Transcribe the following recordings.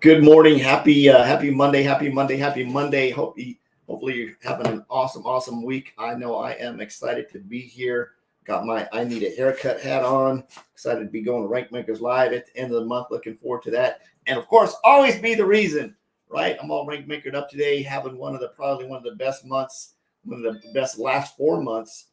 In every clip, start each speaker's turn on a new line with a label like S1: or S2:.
S1: Good morning. Happy Monday. Happy Monday. Happy Monday. Hopefully you're having an awesome week. I know I am excited to be here. Got my I need a haircut hat on. Excited to be going to Rank Makers Live at the end of the month. Looking forward to that. And of course, always be the reason, right? I'm all Rank Makered up today, having probably one of the best months, one of the best last 4 months.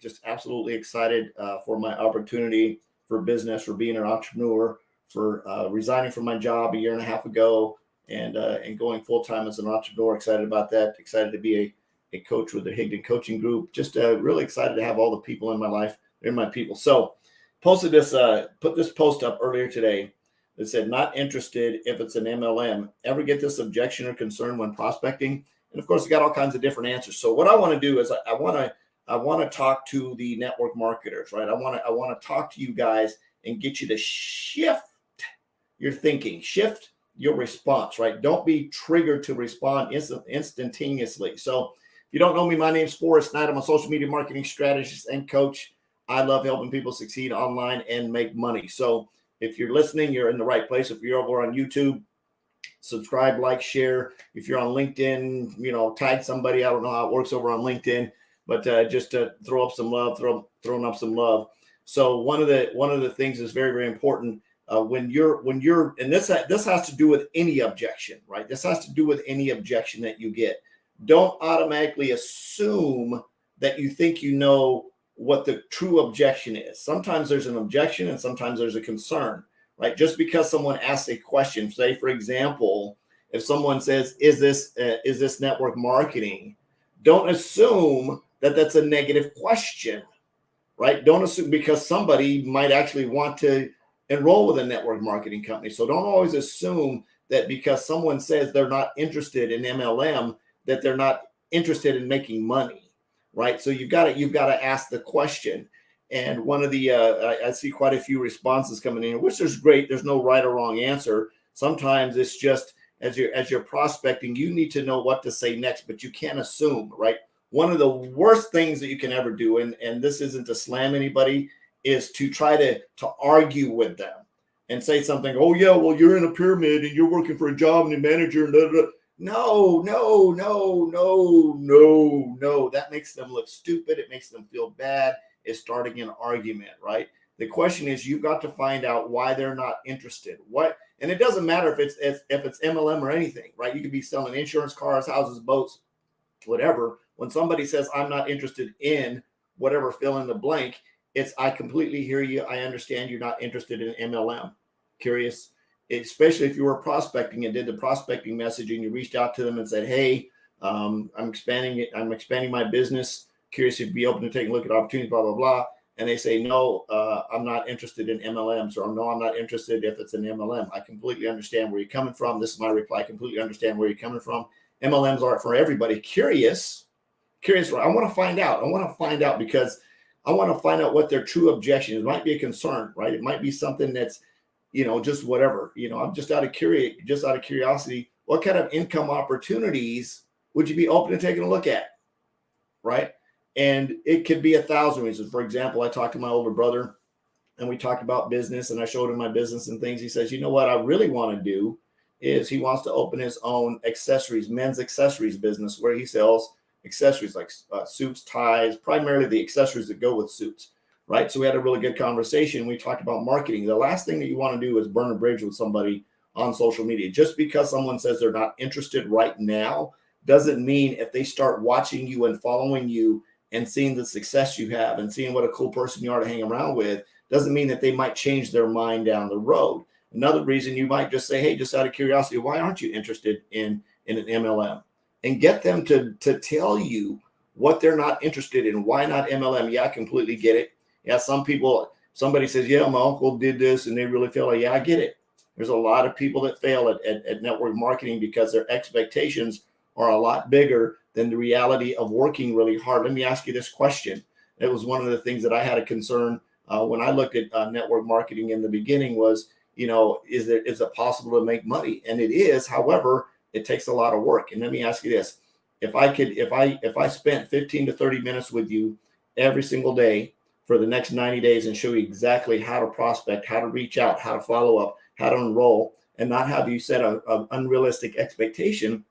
S1: Just absolutely excited for my opportunity for business, for being an entrepreneur, for resigning from my job a year and a half ago and going full-time as an entrepreneur. Excited about that. Excited to be a coach with the Higdon Coaching Group. Just really excited to have all the people in my life. They're my people. So put this post up earlier today that said, not interested if it's an MLM. Ever get this objection or concern when prospecting? And of course, I got all kinds of different answers. So what I want to do is I want to talk to the network marketers, right? I want to talk to you guys and get you to shift your thinking, shift your response, right? Don't be triggered to respond instantaneously. So if you don't know me, my name's Forrest Knight. I'm a social media marketing strategist and coach. I love helping people succeed online and make money. So if you're listening, you're in the right place. If you're over on YouTube, subscribe, like, share. If you're on LinkedIn, tag somebody. I don't know how it works over on LinkedIn, but just to throw up some love, throwing up some love. So one of the things is very, very important. When you're, and this has to do with any objection, right? This has to do with any objection that you get. Don't automatically assume that you think you know what the true objection is. Sometimes there's an objection and sometimes there's a concern, right? Just because someone asks a question, say for example, if someone says, is this network marketing? Don't assume that that's a negative question, right? Don't assume, because somebody might actually want to enroll with a network marketing company. So don't always assume that because someone says they're not interested in MLM, that they're not interested in making money, right? So you've got to ask the question. And one of the I see quite a few responses coming in, which is great. There's no right or wrong answer. Sometimes it's just as you're prospecting, you need to know what to say next, but you can't assume, right? One of the worst things that you can ever do, and this isn't to slam anybody, is to try to argue with them and say something. Oh yeah, well, you're in a pyramid and you're working for a job and a manager. No. That makes them look stupid. It makes them feel bad. It's starting an argument, right? The question is, you've got to find out why they're not interested. And it doesn't matter if it's MLM or anything, right? You could be selling insurance, cars, houses, boats, whatever. When somebody says, I'm not interested in whatever, fill in the blank, I completely hear you. I understand you're not interested in MLM. Curious, especially if you were prospecting and did the prospecting message and you reached out to them and said, hey, I'm expanding my business. Curious if you'd be open to taking a look at opportunities, blah, blah, blah. And they say, no, I'm not interested in MLMs, or no, I'm not interested if it's an MLM. I completely understand where you're coming from. This is my reply. I completely understand where you're coming from. MLMs aren't for everybody. Curious. I want to find out because I want to find out what their true objection is. It might be a concern, right? It might be something that's, just whatever. I'm just out of curiosity. What kind of income opportunities would you be open to taking a look at, right? And it could be 1,000 reasons. For example, I talked to my older brother, and we talked about business, and I showed him my business and things. He says, you know what I really want to do is he wants to open his own men's accessories business, where he sells accessories like suits, ties, primarily the accessories that go with suits, right? So we had a really good conversation. We talked about marketing. The last thing that you want to do is burn a bridge with somebody on social media. Just because someone says they're not interested right now doesn't mean if they start watching you and following you and seeing the success you have and seeing what a cool person you are to hang around with, doesn't mean that they might change their mind down the road. Another reason, you might just say, hey, just out of curiosity, why aren't you interested in an MLM? And get them to tell you what they're not interested in. Why not MLM? Yeah, I completely get it. Yeah, somebody says, yeah, my uncle did this and they really failed. Like, yeah, I get it. There's a lot of people that fail at network marketing because their expectations are a lot bigger than the reality of working really hard. Let me ask you this question. It was one of the things that I had a concern when I looked at network marketing in the beginning was, is it possible to make money? And it is. However, it takes a lot of work. And let me ask you this. If I spent 15 to 30 minutes with you every single day for the next 90 days and show you exactly how to prospect, how to reach out, how to follow up, how to enroll, and not have you set a unrealistic expectation,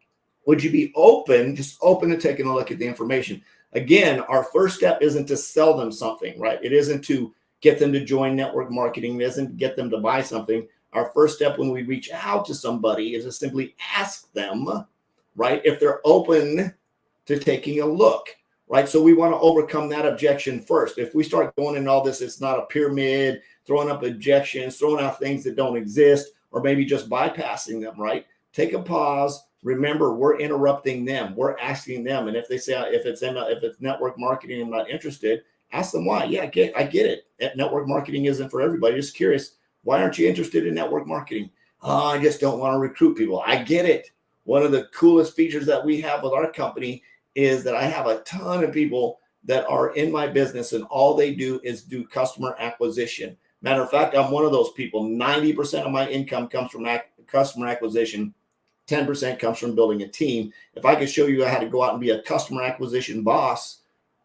S1: would you be open, just open to taking a look at the information? Again, our first step isn't to sell them something, right? It isn't to get them to join network marketing. It isn't to get them to buy something. Our first step when we reach out to somebody is to simply ask them, right, if they're open to taking a look, right? So we want to overcome that objection first. If we start going in all this, it's not a pyramid, throwing up objections, throwing out things that don't exist, or maybe just bypassing them, right? Take a pause. Remember, we're interrupting them. We're asking them. And if they say, if it's network marketing, I'm not interested, ask them why. Yeah, I get it. Network marketing isn't for everybody. Just curious. Why aren't you interested in network marketing? Oh, I just don't want to recruit people. I get it. One of the coolest features that we have with our company is that I have a ton of people that are in my business, and all they do is do customer acquisition. Matter of fact, I'm one of those people. 90% of my income comes from customer acquisition. 10% comes from building a team. If I could show you how to go out and be a customer acquisition boss,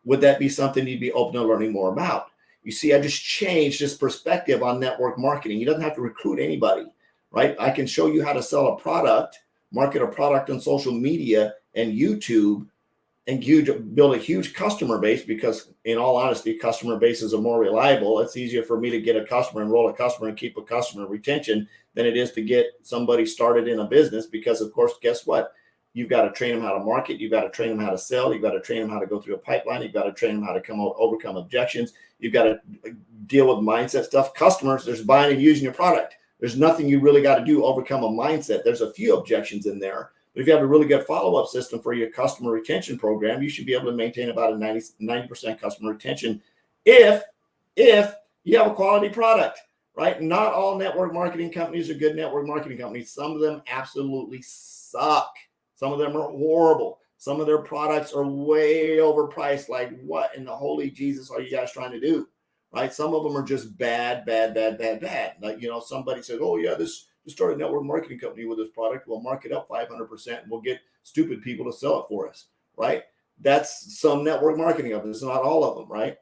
S1: would that be something you'd be open to learning more about? You see, I just changed this perspective on network marketing. You don't have to recruit anybody, right? I can show you how to sell a product, market a product on social media and YouTube, and build a huge customer base, because in all honesty, customer bases are more reliable. It's easier for me to get a customer, enroll a customer, and keep a customer retention than it is to get somebody started in a business, because of course, guess what? You've got to train them how to market. You've got to train them how to sell. You've got to train them how to go through a pipeline. You've got to train them how to overcome objections. You've got to deal with mindset stuff. Customers, there's buying and using your product. There's nothing you really got to do overcome a mindset. There's a few objections in there. But if you have a really good follow-up system for your customer retention program, you should be able to maintain about a 90% customer retention if you have a quality product, right? Not all network marketing companies are good network marketing companies. Some of them absolutely suck. Some of them are horrible. Some of their products are way overpriced. Like, what in the holy Jesus are you guys trying to do, right? Some of them are just bad. Like, somebody said, oh yeah, just start a network marketing company with this product. We'll mark it up 500% and we'll get stupid people to sell it for us, right? That's some network marketing of it. It's not all of them, right?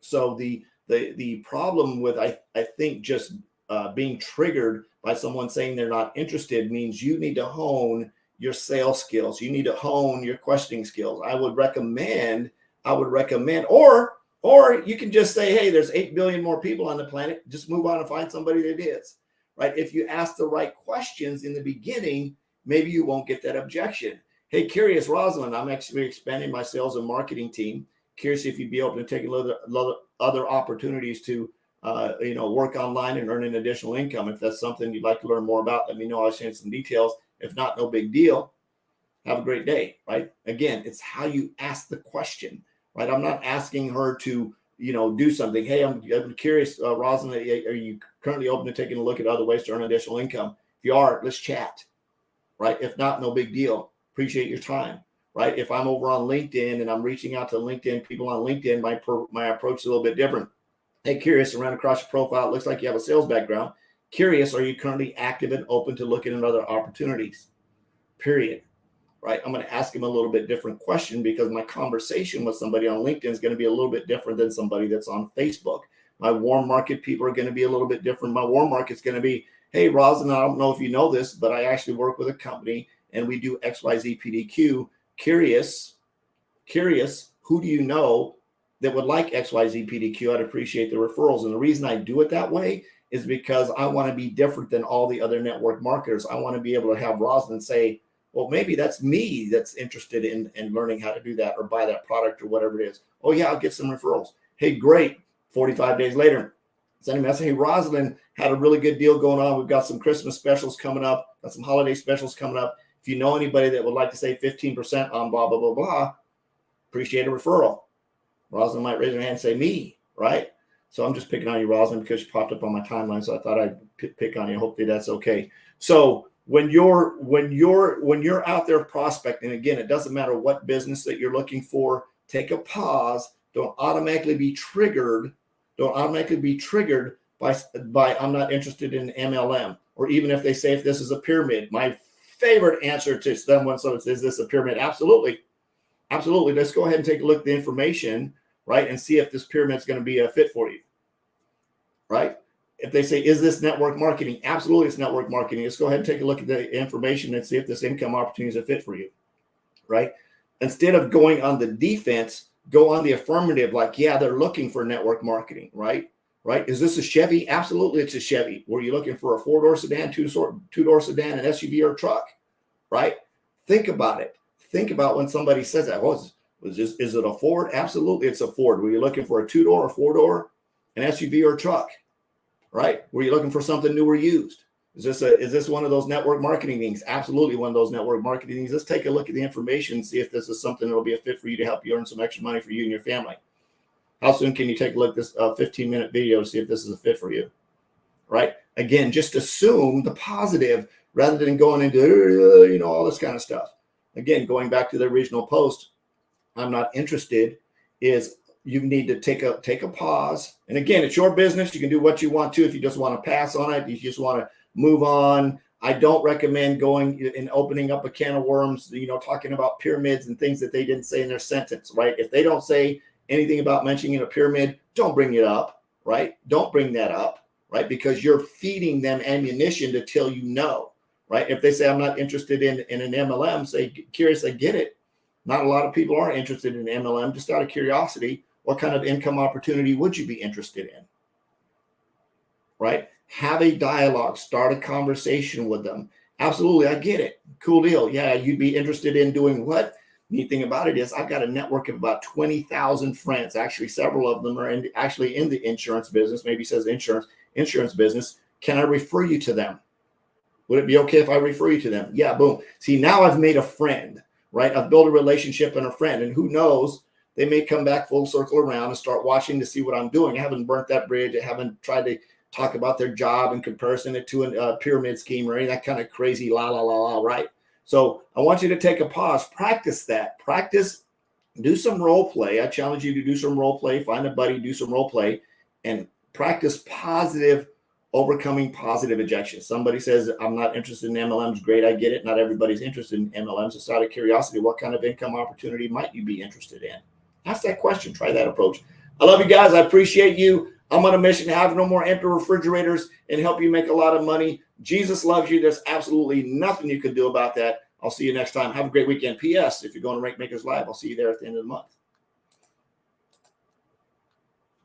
S1: So the problem with, I think, just being triggered by someone saying they're not interested means you need to hone your sales skills. You need to hone your questioning skills. I would recommend, or you can just say, hey, there's 8 billion more people on the planet. Just move on and find somebody that is. Right? If you ask the right questions in the beginning, maybe you won't get that objection. Hey, curious, Rosalind, I'm actually expanding my sales and marketing team. Curious if you'd be open to taking other opportunities to, work online and earn an additional income. If that's something you'd like to learn more about, let me know. I'll share some details. If not, no big deal. Have a great day, right? Again, it's how you ask the question, right? I'm not asking her to do something. Hey, I'm curious, Rosalind, are you currently open to taking a look at other ways to earn additional income? If you are, let's chat, right? If not, no big deal. Appreciate your time, right? If I'm over on LinkedIn and I'm reaching out to people on LinkedIn, my approach is a little bit different. Hey, curious, around across your profile, it looks like you have a sales background. Curious, are you currently active and open to looking at other opportunities? Period. Right? I'm going to ask him a little bit different question, because my conversation with somebody on LinkedIn is going to be a little bit different than somebody that's on Facebook. My warm market people are going to be a little bit different. My warm market's going to be, hey, Rosin, I don't know if you know this, but I actually work with a company and we do XYZ PDQ. Curious, who do you know that would like XYZ PDQ? I'd appreciate the referrals. And the reason I do it that way is because I want to be different than all the other network marketers. I want to be able to have Rosin say, well, maybe that's me that's interested in learning how to do that or buy that product or whatever it is. Oh, yeah, I'll get some referrals. Hey, great. 45 days later, send a message. Hey, Rosalind had a really good deal going on. We've got some Christmas specials coming up, got some holiday specials coming up. If you know anybody that would like to save 15% on blah, blah, blah, blah, appreciate a referral. Rosalind might raise her hand and say me, right? So I'm just picking on you, Rosalind, because you popped up on my timeline. So I thought I'd pick on you. Hopefully that's okay. So when you're out there prospecting, again, it doesn't matter what business that you're looking for, take a pause. Don't automatically be triggered by I'm not interested in MLM, or even if they say if this is a pyramid. My favorite answer to someone says, is this a pyramid? Absolutely. Let's go ahead and take a look at the information, right, and see if this pyramid is going to be a fit for you, right? if they say, is this network marketing? Absolutely, it's network marketing. Let's go ahead and take a look at the information and see if this income opportunity is a fit for you, right? Instead of going on the defense, go on the affirmative, like, yeah, they're looking for network marketing, right? Right? Is this a Chevy? Absolutely, it's a Chevy. Were you looking for a four-door sedan, two-door sedan, an SUV, or a truck, right? Think about it. Think about when somebody says that. Oh, is it a Ford? Absolutely, it's a Ford. Were you looking for a two-door or four-door, an SUV, or a truck, right? Were you looking for something new or used? Is this one of those network marketing things? Absolutely one of those network marketing things. Let's take a look at the information and see if this is something that will be a fit for you to help you earn some extra money for you and your family. How soon can you take a look at this 15-minute video to see if this is a fit for you, right? Again, just assume the positive rather than going into, all this kind of stuff. Again, going back to the original post, I'm not interested, is you need to take a pause. And again, it's your business. You can do what you want to. If you just want to pass on it, you just want to move on. I don't recommend going and opening up a can of worms, talking about pyramids and things that they didn't say in their sentence, right? If they don't say anything about mentioning a pyramid, don't bring it up, right? Don't bring that up, right? Because you're feeding them ammunition to tell you no, right? If they say, I'm not interested in an MLM, say, curious, I get it. Not a lot of people are interested in MLM. Just out of curiosity, what kind of income opportunity would you be interested in, right? Have a dialogue, start a conversation with them. Absolutely, I get it. Cool deal. Yeah, you'd be interested in doing what? Neat thing about it is I've got a network of about 20,000 friends. Actually, several of them are in the insurance business. Maybe it says insurance business. Can I refer you to them? Would it be okay if I refer you to them? Yeah, boom. See, now I've made a friend, right? I've built a relationship and a friend. And who knows, they may come back full circle around and start watching to see what I'm doing. I haven't burnt that bridge. I haven't tried to talk about their job and comparison it to a pyramid scheme or any of that kind of crazy right? So I want you to take a pause, practice that. Practice, do some role play. I challenge you to do some role play, find a buddy, do some role play, and practice overcoming positive objections. Somebody says, I'm not interested in MLMs. Great, I get it. Not everybody's interested in MLMs. It's out of curiosity, what kind of income opportunity might you be interested in? Ask that question. Try that approach. I love you guys. I appreciate you. I'm on a mission to have no more empty refrigerators and help you make a lot of money. Jesus loves you. There's absolutely nothing you can do about that. I'll see you next time. Have a great weekend. P.S. If you're going to Rank Makers Live, I'll see you there at the end of the month.